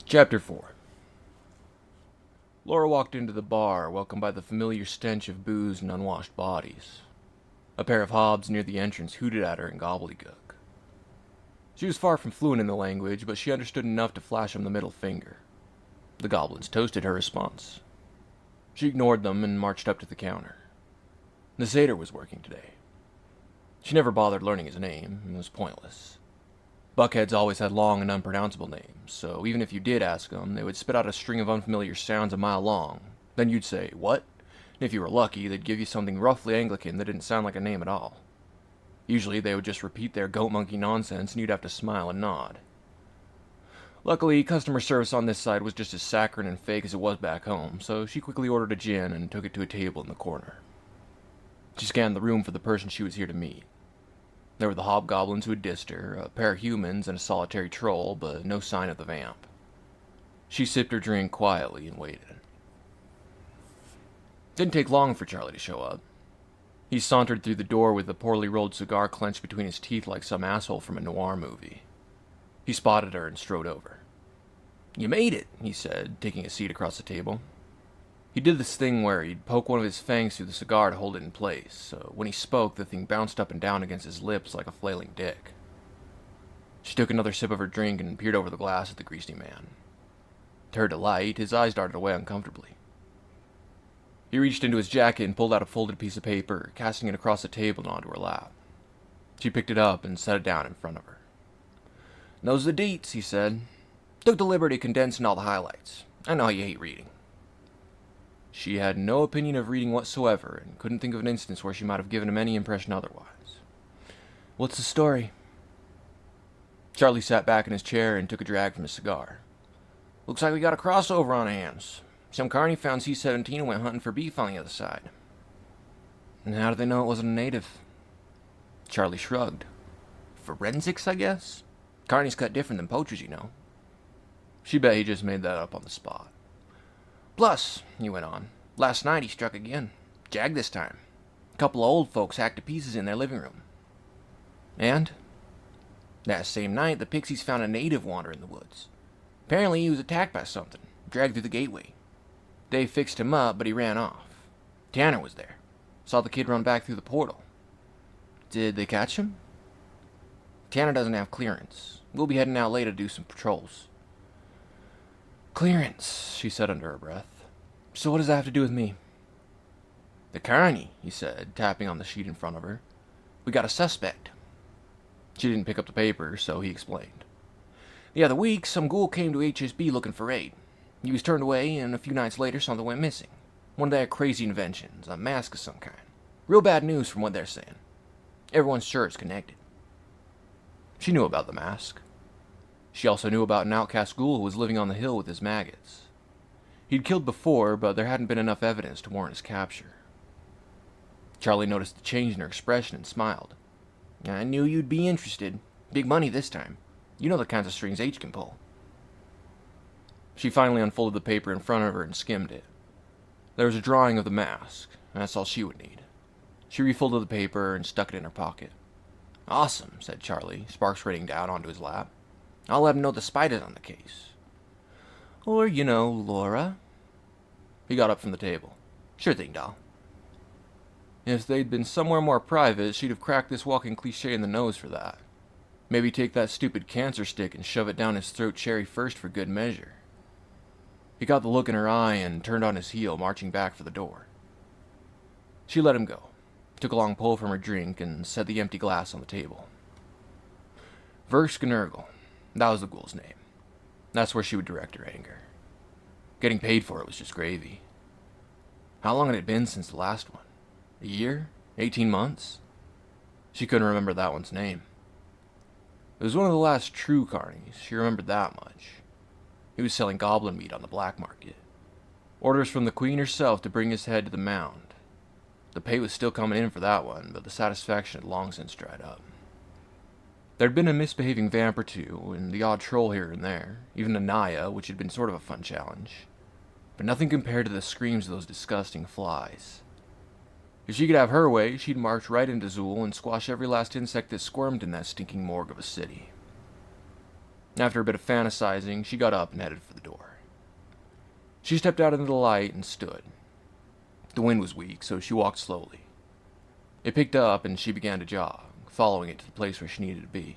Chapter 4. Laura walked into the bar, welcomed by the familiar stench of booze and unwashed bodies. A pair of hobs near the entrance hooted at her in gobbledygook. She was far from fluent in the language, but she understood enough to flash them the middle finger. The goblins toasted her response. She ignored them and marched up to the counter. The satyr was working today. She never bothered learning his name. It was pointless. Buckheads always had long and unpronounceable names, so even if you did ask them, they would spit out a string of unfamiliar sounds a mile long. Then you'd say, "What?" And if you were lucky, they'd give you something roughly Anglican that didn't sound like a name at all. Usually they would just repeat their goat monkey nonsense and you'd have to smile and nod. Luckily, customer service on this side was just as saccharine and fake as it was back home, so she quickly ordered a gin and took it to a table in the corner. She scanned the room for the person she was here to meet. There were the hobgoblins who had dissed her, a pair of humans, and a solitary troll, but no sign of the vamp. She sipped her drink quietly and waited. Didn't take long for Charlie to show up. He sauntered through the door with a poorly rolled cigar clenched between his teeth like some asshole from a noir movie. He spotted her and strode over. "You made it," he said, taking a seat across the table. He did this thing where he'd poke one of his fangs through the cigar to hold it in place, so when he spoke, the thing bounced up and down against his lips like a flailing dick. She took another sip of her drink and peered over the glass at the greasy man. To her delight, his eyes darted away uncomfortably. He reached into his jacket and pulled out a folded piece of paper, casting it across the table and onto her lap. She picked it up and set it down in front of her. "Knows the deets," he said. "Took the liberty condensing all the highlights. I know how you hate reading." She had no opinion of reading whatsoever, and couldn't think of an instance where she might have given him any impression otherwise. "What's the story?" Charlie sat back in his chair and took a drag from his cigar. "Looks like we got a crossover on hands. Some carny found C-17 and went hunting for beef on the other side." "And how do they know it wasn't a native?" Charlie shrugged. "Forensics, I guess. Carnies cut different than poachers, you know." She bet he just made that up on the spot. "Plus," he went on, "last night he struck again. Jag this time. A couple of old folks hacked to pieces in their living room." "And?" "That same night, the pixies found a native wander in the woods. Apparently he was attacked by something, dragged through the gateway. They fixed him up, but he ran off. Tanner was there. Saw the kid run back through the portal." "Did they catch him?" "Tanner doesn't have clearance. We'll be heading out later to do some patrols." "Clearance," she said under her breath. "So what does that have to do with me?" "The carney," he said, tapping on the sheet in front of her. "We got a suspect." She didn't pick up the paper, so he explained. "The other week, some ghoul came to HSB looking for aid. He was turned away, and a few nights later something went missing. One of their crazy inventions, a mask of some kind. Real bad news from what they're saying. Everyone's sure it's connected." She knew about the mask. She also knew about an outcast ghoul who was living on the hill with his maggots. He'd killed before, but there hadn't been enough evidence to warrant his capture. Charlie noticed the change in her expression and smiled. "I knew you'd be interested. Big money this time. You know the kinds of strings H can pull." She finally unfolded the paper in front of her and skimmed it. There was a drawing of the mask, and that's all she would need. She refolded the paper and stuck it in her pocket. "Awesome," said Charlie, sparks raining down onto his lap. "I'll let him know the spider's on the case." "Or, Laura." He got up from the table. "Sure thing, doll." If they'd been somewhere more private, she'd have cracked this walking cliché in the nose for that. Maybe take that stupid cancer stick and shove it down his throat cherry first for good measure. He got the look in her eye and turned on his heel, marching back for the door. She let him go, took a long pull from her drink, and set the empty glass on the table. Versknergel. That was the ghoul's name. That's where she would direct her anger. Getting paid for it was just gravy. How long had it been since the last one? A year? 18 months? She couldn't remember that one's name. It was one of the last true carnies, she remembered that much. He was selling goblin meat on the black market. Orders from the queen herself to bring his head to the mound. The pay was still coming in for that one, but the satisfaction had long since dried up. There'd been a misbehaving vamp or two, and the odd troll here and there, even a Naya, which had been sort of a fun challenge. But nothing compared to the screams of those disgusting flies. If she could have her way, she'd march right into Zool and squash every last insect that squirmed in that stinking morgue of a city. After a bit of fantasizing, she got up and headed for the door. She stepped out into the light and stood. The wind was weak, so she walked slowly. It picked up and she began to jog, following it to the place where she needed to be.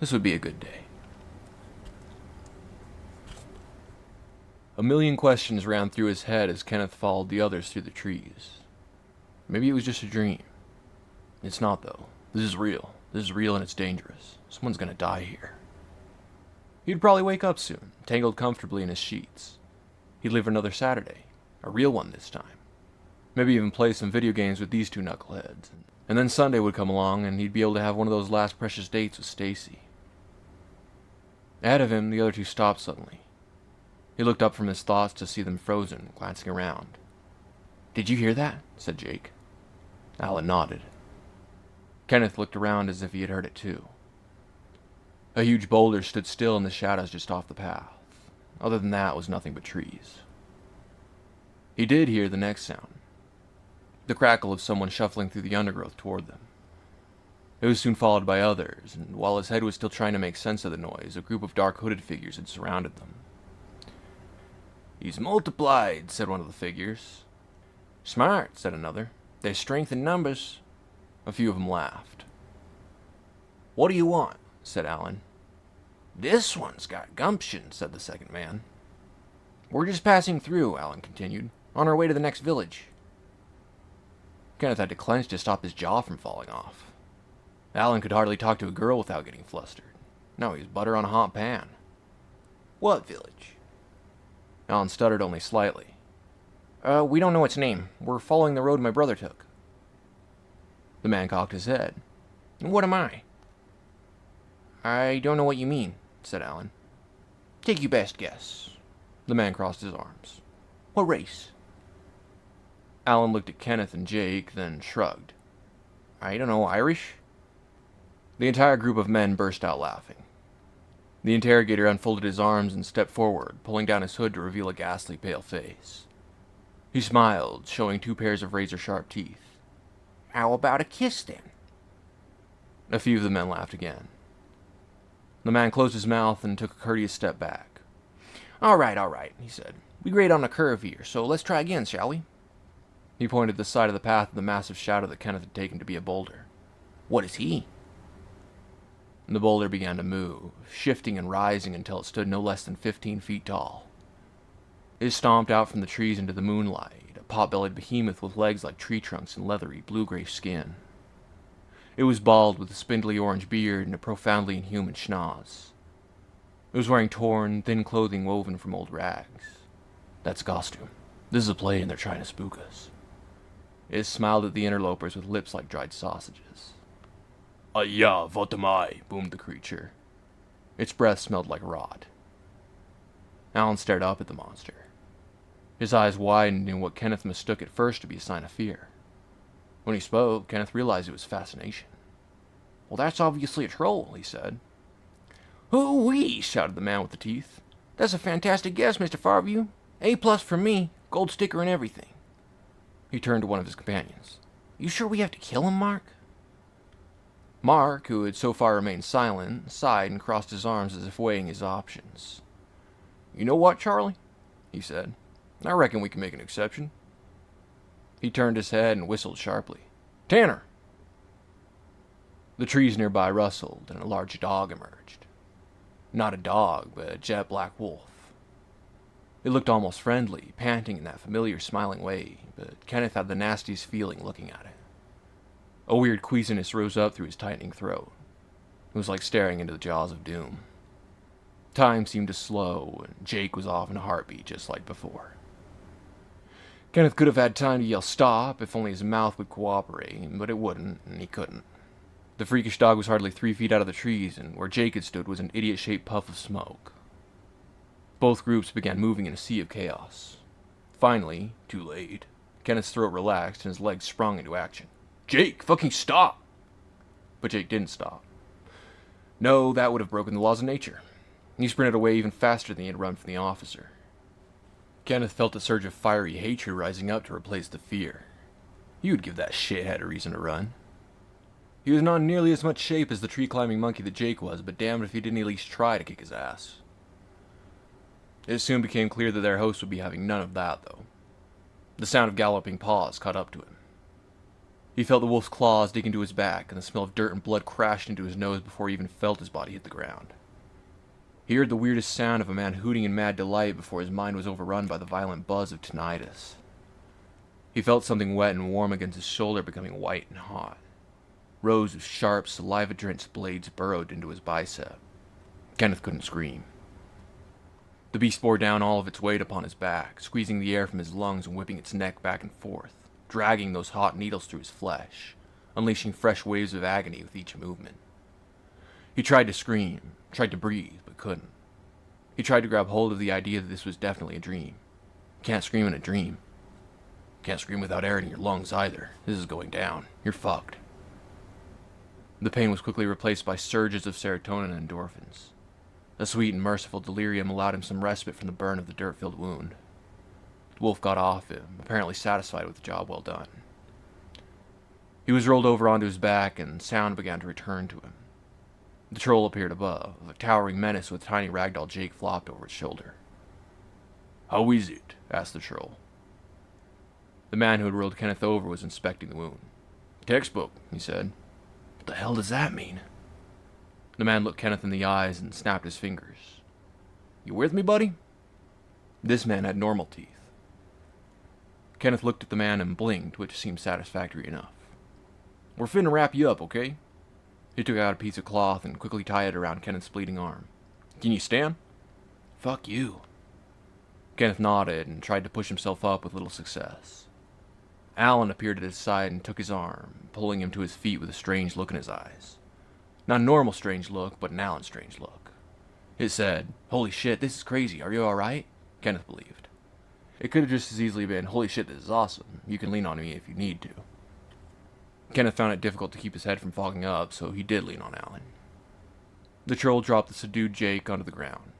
This would be a good day. A million questions ran through his head as Kenneth followed the others through the trees. Maybe it was just a dream. It's not, though. This is real. This is real and it's dangerous. Someone's gonna die here. He'd probably wake up soon, tangled comfortably in his sheets. He'd live another Saturday. A real one this time. Maybe even play some video games with these two knuckleheads. And then Sunday would come along and he'd be able to have one of those last precious dates with Stacy. Ahead of him, the other two stopped suddenly. He looked up from his thoughts to see them frozen, glancing around. "Did you hear that?" said Jake. Alan nodded. Kenneth looked around as if he had heard it too. A huge boulder stood still in the shadows just off the path. Other than that, it was nothing but trees. He did hear the next sound. The crackle of someone shuffling through the undergrowth toward them. It was soon followed by others, and while his head was still trying to make sense of the noise, a group of dark hooded figures had surrounded them. "He's multiplied," said one of the figures. "Smart," said another. "There's strength in numbers." A few of them laughed. "What do you want?" said Alan. "This one's got gumption," said the second man. "We're just passing through," Alan continued, "on our way to the next village." Kenneth had to clench to stop his jaw from falling off. Alan could hardly talk to a girl without getting flustered. Now he was butter on a hot pan. "What village?" Alan stuttered only slightly. We don't know its name. We're following the road my brother took." The man cocked his head. "What am I?" "I don't know what you mean," said Alan. "Take your best guess." The man crossed his arms. "What race?" Alan looked at Kenneth and Jake, then shrugged. "I don't know, Irish?" The entire group of men burst out laughing. The interrogator unfolded his arms and stepped forward, pulling down his hood to reveal a ghastly pale face. He smiled, showing 2 pairs of razor-sharp teeth. "How about a kiss, then?" A few of the men laughed again. The man closed his mouth and took a courteous step back. All right, he said. "We grade on a curve here, so let's try again, shall we?" He pointed the side of the path of the massive shadow that Kenneth had taken to be a boulder. "What is he?" The boulder began to move, shifting and rising until it stood no less than 15 feet tall. It stomped out from the trees into the moonlight, a pot-bellied behemoth with legs like tree trunks and leathery blue-gray skin. It was bald with a spindly orange beard and a profoundly inhuman schnoz. It was wearing torn, thin clothing woven from old rags. That's a costume. This is a play and they're trying to spook us. It smiled at the interlopers with lips like dried sausages. "Ja, what am I?" boomed the creature. Its breath smelled like rot. Alan stared up at the monster. His eyes widened in what Kenneth mistook at first to be a sign of fear. When he spoke, Kenneth realized it was fascination. "Well, that's obviously a troll," he said. "Hoo-wee!" shouted the man with the teeth. "That's a fantastic guess, Mr. Farview. A+ for me, gold sticker and everything." He turned to one of his companions. "You sure we have to kill him, Mark?" Mark, who had so far remained silent, sighed and crossed his arms as if weighing his options. "You know what, Charlie?" he said. "I reckon we can make an exception." He turned his head and whistled sharply. "Tanner!" The trees nearby rustled, and a large dog emerged. Not a dog, but a jet black wolf. It looked almost friendly, panting in that familiar smiling way, but Kenneth had the nastiest feeling looking at it. A weird queasiness rose up through his tightening throat. It was like staring into the jaws of doom. Time seemed to slow, and Jake was off in a heartbeat just like before. Kenneth could have had time to yell stop if only his mouth would cooperate, but it wouldn't, and he couldn't. The freakish dog was hardly 3 feet out of the trees, and where Jake had stood was an idiot-shaped puff of smoke. Both groups began moving in a sea of chaos. Finally, too late, Kenneth's throat relaxed and his legs sprung into action. "Jake, fucking stop!" But Jake didn't stop. No, that would have broken the laws of nature. He sprinted away even faster than he had run from the officer. Kenneth felt a surge of fiery hatred rising up to replace the fear. He would give that shithead a reason to run. He was not in nearly as much shape as the tree-climbing monkey that Jake was, but damned if he didn't at least try to kick his ass. It soon became clear that their host would be having none of that, though. The sound of galloping paws caught up to him. He felt the wolf's claws dig into his back, and the smell of dirt and blood crashed into his nose before he even felt his body hit the ground. He heard the weirdest sound of a man hooting in mad delight before his mind was overrun by the violent buzz of tinnitus. He felt something wet and warm against his shoulder becoming white and hot. Rows of sharp, saliva-drenched blades burrowed into his bicep. Kenneth couldn't scream. The beast bore down all of its weight upon his back, squeezing the air from his lungs and whipping its neck back and forth, dragging those hot needles through his flesh, unleashing fresh waves of agony with each movement. He tried to scream, tried to breathe, but couldn't. He tried to grab hold of the idea that this was definitely a dream. You can't scream in a dream. You can't scream without air in your lungs either. This is going down. You're fucked. The pain was quickly replaced by surges of serotonin and endorphins. A sweet and merciful delirium allowed him some respite from the burn of the dirt-filled wound. The wolf got off him, apparently satisfied with the job well done. He was rolled over onto his back, and sound began to return to him. The troll appeared above, a towering menace with tiny ragdoll Jake flopped over its shoulder. "How is it?" asked the troll. The man who had rolled Kenneth over was inspecting the wound. "Textbook," he said. "What the hell does that mean?" The man looked Kenneth in the eyes and snapped his fingers. "You with me, buddy?" This man had normal teeth. Kenneth looked at the man and blinked, which seemed satisfactory enough. "We're finna wrap you up, okay?" He took out a piece of cloth and quickly tied it around Kenneth's bleeding arm. "Can you stand?" "Fuck you." Kenneth nodded and tried to push himself up with little success. Alan appeared at his side and took his arm, pulling him to his feet with a strange look in his eyes. Not a normal strange look, but an Alan strange look. It said, "Holy shit, this is crazy, are you alright?" Kenneth believed. It could have just as easily been, "Holy shit, this is awesome, you can lean on me if you need to." Kenneth found it difficult to keep his head from fogging up, so he did lean on Alan. The troll dropped the subdued Jake onto the ground.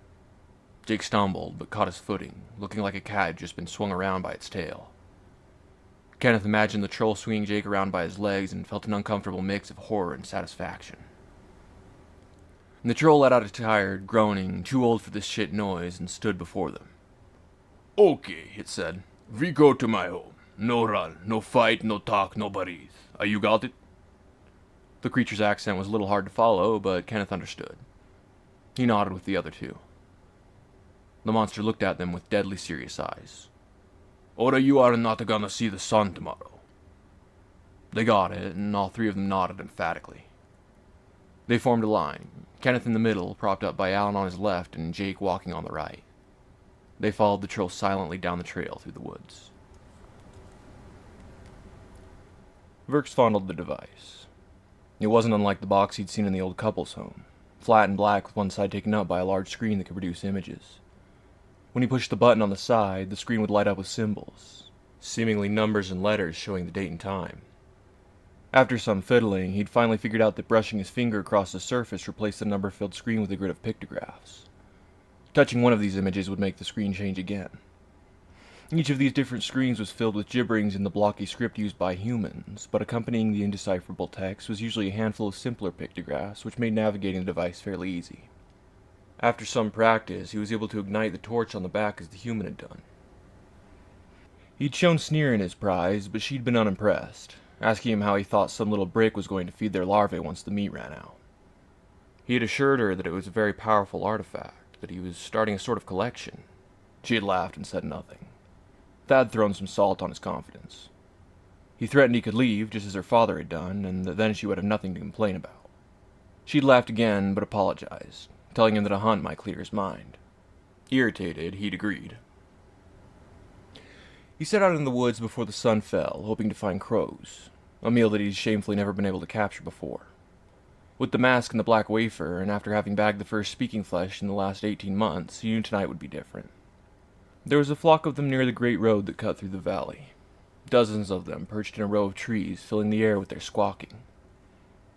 Jake stumbled, but caught his footing, looking like a cat had just been swung around by its tail. Kenneth imagined the troll swinging Jake around by his legs and felt an uncomfortable mix of horror and satisfaction. And the troll let out a tired, groaning, "Too old for this shit" noise and stood before them. "Okay," it said. "We go to my home. No run, no fight, no talk, no breathe. You got it?" The creature's accent was a little hard to follow, but Kenneth understood. He nodded with the other two. The monster looked at them with deadly serious eyes. "Or you are not gonna see the sun tomorrow." They got it, and all three of them nodded emphatically. They formed a line, Kenneth in the middle, propped up by Alan on his left and Jake walking on the right. They followed the troll silently down the trail through the woods. Verks fondled the device. It wasn't unlike the box he'd seen in the old couple's home, flat and black with one side taken up by a large screen that could produce images. When he pushed the button on the side, the screen would light up with symbols, seemingly numbers and letters showing the date and time. After some fiddling, he'd finally figured out that brushing his finger across the surface replaced the number-filled screen with a grid of pictographs. Touching one of these images would make the screen change again. Each of these different screens was filled with gibberings in the blocky script used by humans, but accompanying the indecipherable text was usually a handful of simpler pictographs, which made navigating the device fairly easy. After some practice, he was able to ignite the torch on the back as the human had done. He'd shown Sneer in his prize, but she'd been unimpressed, asking him how he thought some little brick was going to feed their larvae once the meat ran out. He had assured her that it was a very powerful artifact, that he was starting a sort of collection. She had laughed and said nothing. That had thrown some salt on his confidence. He threatened he could leave, just as her father had done, and that then she would have nothing to complain about. She'd laughed again, but apologized, telling him that a hunt might clear his mind. Irritated, he'd agreed. He set out in the woods before the sun fell, hoping to find crows, a meal that he'd shamefully never been able to capture before. With the mask and the black wafer, and after having bagged the first speaking flesh in the last 18 months, he knew tonight would be different. There was a flock of them near the great road that cut through the valley. Dozens of them perched in a row of trees, filling the air with their squawking.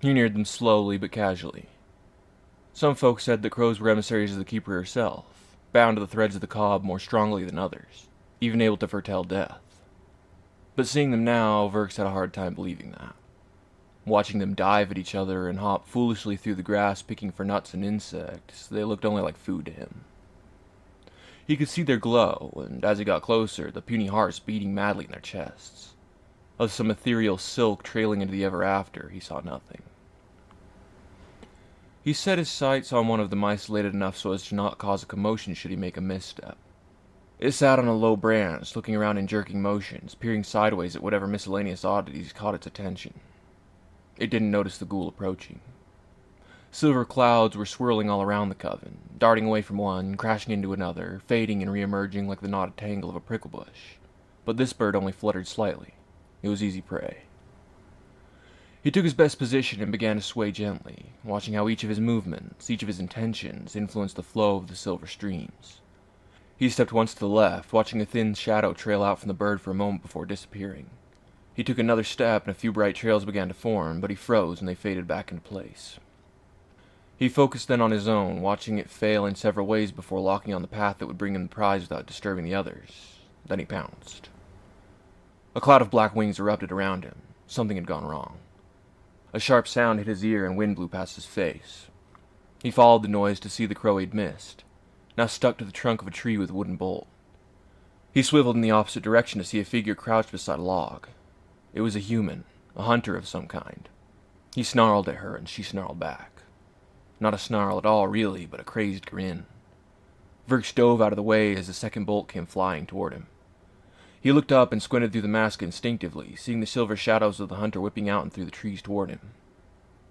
He neared them slowly but casually. Some folks said that crows were emissaries of the keeper herself, bound to the threads of the cob more strongly than others, even able to foretell death. But seeing them now, Verks had a hard time believing that. Watching them dive at each other and hop foolishly through the grass picking for nuts and insects, they looked only like food to him. He could see their glow, and as he got closer, the puny hearts beating madly in their chests. Of some ethereal silk trailing into the ever after, he saw nothing. He set his sights on one of them isolated enough so as to not cause a commotion should he make a misstep. It sat on a low branch, looking around in jerking motions, peering sideways at whatever miscellaneous oddities caught its attention. It didn't notice the ghoul approaching. Silver clouds were swirling all around the coven, darting away from one, crashing into another, fading and re-emerging like the knotted tangle of a prickle bush. But this bird only fluttered slightly. It was easy prey. He took his best position and began to sway gently, watching how each of his movements, each of his intentions, influenced the flow of the silver streams. He stepped once to the left, watching a thin shadow trail out from the bird for a moment before disappearing. He took another step and a few bright trails began to form, but he froze and they faded back into place. He focused then on his own, watching it fail in several ways before locking on the path that would bring him the prize without disturbing the others. Then he pounced. A cloud of black wings erupted around him. Something had gone wrong. A sharp sound hit his ear and wind blew past his face. He followed the noise to see the crow he'd missed, now stuck to the trunk of a tree with a wooden bolt. He swiveled in the opposite direction to see a figure crouched beside a log. It was a human, a hunter of some kind. He snarled at her and she snarled back. Not a snarl at all, really, but a crazed grin. Verk dove out of the way as the second bolt came flying toward him. He looked up and squinted through the mask instinctively, seeing the silver shadows of the hunter whipping out and through the trees toward him.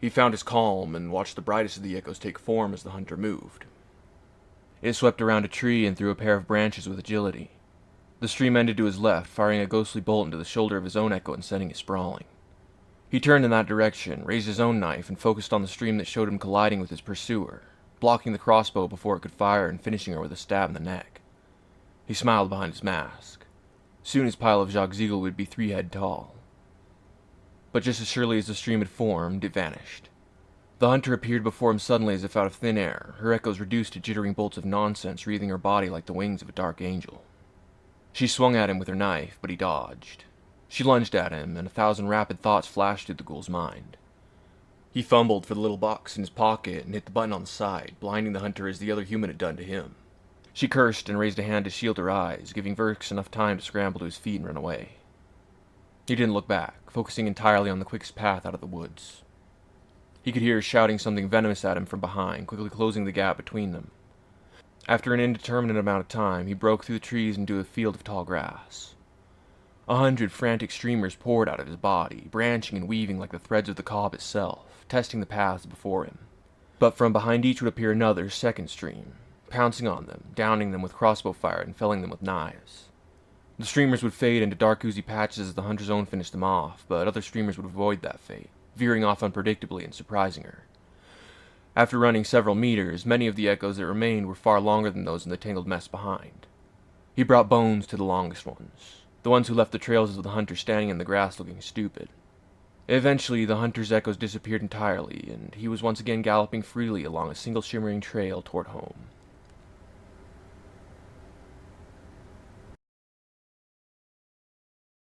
He found his calm and watched the brightest of the echoes take form as the hunter moved. It swept around a tree and through a pair of branches with agility. The stream ended to his left, firing a ghostly bolt into the shoulder of his own echo and sending it sprawling. He turned in that direction, raised his own knife, and focused on the stream that showed him colliding with his pursuer, blocking the crossbow before it could fire and finishing her with a stab in the neck. He smiled behind his mask. Soon his pile of Jacques Ziegel would be 3 head tall. But just as surely as the stream had formed, it vanished. The hunter appeared before him suddenly as if out of thin air, her echoes reduced to jittering bolts of nonsense wreathing her body like the wings of a dark angel. She swung at him with her knife, but he dodged. She lunged at him, and 1,000 rapid thoughts flashed through the ghoul's mind. He fumbled for the little box in his pocket and hit the button on the side, blinding the hunter as the other human had done to him. She cursed and raised a hand to shield her eyes, giving Verks enough time to scramble to his feet and run away. He didn't look back, focusing entirely on the quickest path out of the woods. He could hear her shouting something venomous at him from behind, quickly closing the gap between them. After an indeterminate amount of time, he broke through the trees into a field of tall grass. 100 frantic streamers poured out of his body, branching and weaving like the threads of the cob itself, testing the paths before him. But from behind each would appear another, second stream, pouncing on them, downing them with crossbow fire and felling them with knives. The streamers would fade into dark oozy patches as the hunter's own finished them off, but other streamers would avoid that fate, veering off unpredictably and surprising her. After running several meters, many of the echoes that remained were far longer than those in the tangled mess behind. He brought bones to the longest ones, the ones who left the trails of the hunter standing in the grass looking stupid. Eventually, the hunter's echoes disappeared entirely, and he was once again galloping freely along a single shimmering trail toward home.